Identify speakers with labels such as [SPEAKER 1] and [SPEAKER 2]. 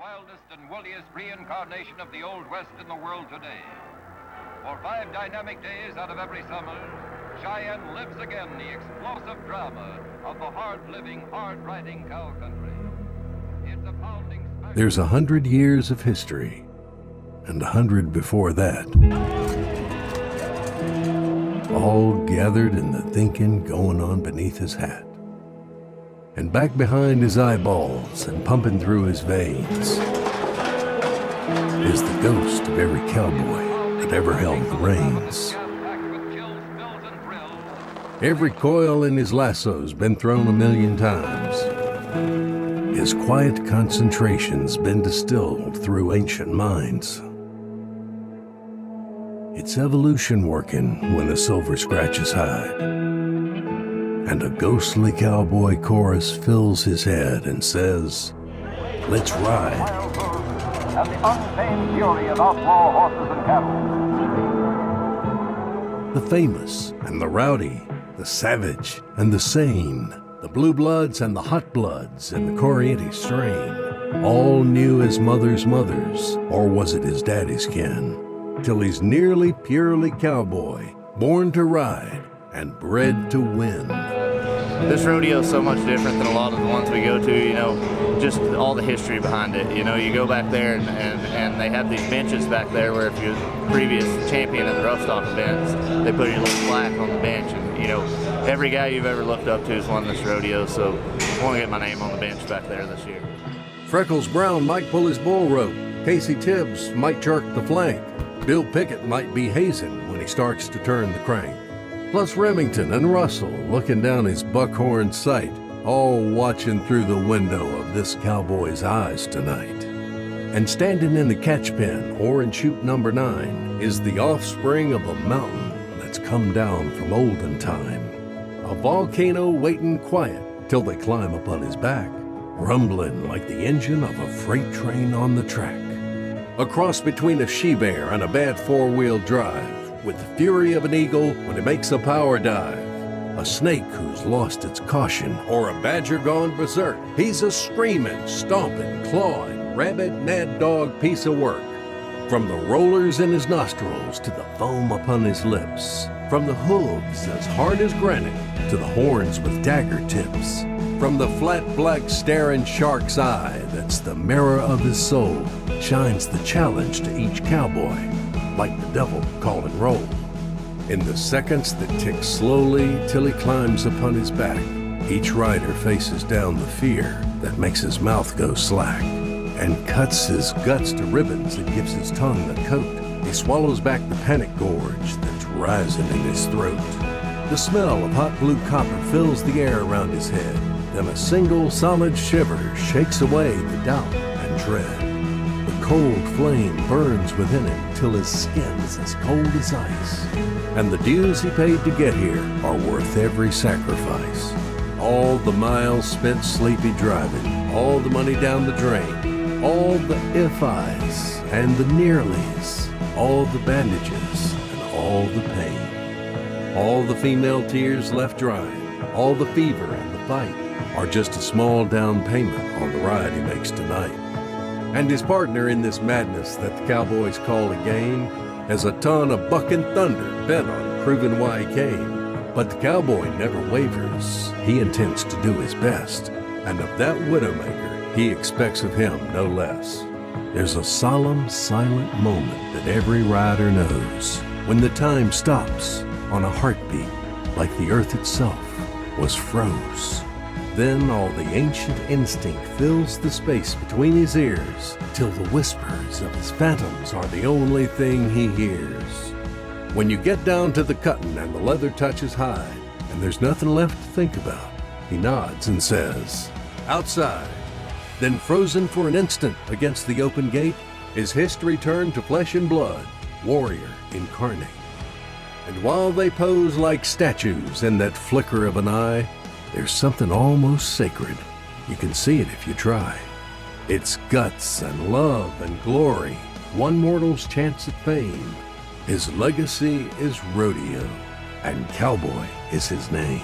[SPEAKER 1] wildest and woolliest reincarnation of the Old West in the world today. For 5 dynamic days out of every summer, Cheyenne lives again the explosive drama of the hard-living, hard-riding cow country. It's a pounding spectacle.
[SPEAKER 2] There's 100 years of history, and 100 before that, all gathered in the thinking going on beneath his hat. And back behind his eyeballs and pumping through his veins is the ghost of every cowboy that ever held the reins. Every coil in his lasso's been thrown 1,000,000 times. His quiet concentration's been distilled through ancient minds. It's evolution working when the silver scratches hide, and a ghostly cowboy chorus fills his head and says, "Let's ride."
[SPEAKER 1] And the untamed fury of outlaw horses and cattle.
[SPEAKER 2] The famous and the rowdy, the savage and the sane, the blue bloods and the hot bloods and the Corriente strain, all knew his mother's mothers, or was it his daddy's kin, till he's nearly purely cowboy, born to ride and bred to win.
[SPEAKER 3] This rodeo is so much different than a lot of the ones we go to, you know, just all the history behind it. You know, you go back there and they have these benches back there where if you're the previous champion of the rough stock events, they put your little plaque on the bench. And, you know, every guy you've ever looked up to has won this rodeo, so I want to get my name on the bench back there this year.
[SPEAKER 2] Freckles Brown might pull his bull rope. Casey Tibbs might jerk the flank. Bill Pickett might be hazing when he starts to turn the crank. Plus Remington and Russell looking down his buckhorn sight, all watching through the window of this cowboy's eyes tonight. And standing in the catch pen, or in chute number 9, is the offspring of a mountain that's come down from olden time. A volcano waiting quiet till they climb upon his back, rumbling like the engine of a freight train on the track. A cross between a she-bear and a bad 4-wheel drive, with the fury of an eagle when it makes a power dive. A snake who's lost its caution, or a badger gone berserk. He's a screaming, stomping, clawing, rabid, mad dog piece of work. From the rollers in his nostrils to the foam upon his lips. From the hooves as hard as granite to the horns with dagger tips. From the flat black staring shark's eye that's the mirror of his soul shines the challenge to each cowboy, like the devil calling roll. In the seconds that tick slowly till he climbs upon his back, each rider faces down the fear that makes his mouth go slack and cuts his guts to ribbons and gives his tongue a coat. He swallows back the panic gorge that's rising in his throat. The smell of hot blue copper fills the air around his head. Then a single solid shiver shakes away the doubt and dread. The cold flame burns within him till his skin's as cold as ice. And the dues he paid to get here are worth every sacrifice. All the miles spent sleepy driving, all the money down the drain, all the if-I's and the nearlies, all the bandages and all the pain. All the female tears left drying, all the fever and the fight are just a small down payment on the ride he makes tonight. And his partner in this madness that the cowboys call a game has a ton of bucking thunder bent on proving why he came. But the cowboy never wavers. He intends to do his best. And of that widowmaker, he expects of him no less. There's a solemn, silent moment that every rider knows when the time stops on a heartbeat like the earth itself was froze. Then all the ancient instinct fills the space between his ears till the whispers of his phantoms are the only thing he hears. When you get down to the cutting and the leather touches hide and there's nothing left to think about, he nods and says, "Outside." Then frozen for an instant against the open gate, his history turned to flesh and blood, warrior incarnate. And while they pose like statues in that flicker of an eye, there's something almost sacred. You can see it if you try. It's guts and love and glory, one mortal's chance at fame. His legacy is rodeo, and cowboy is his name.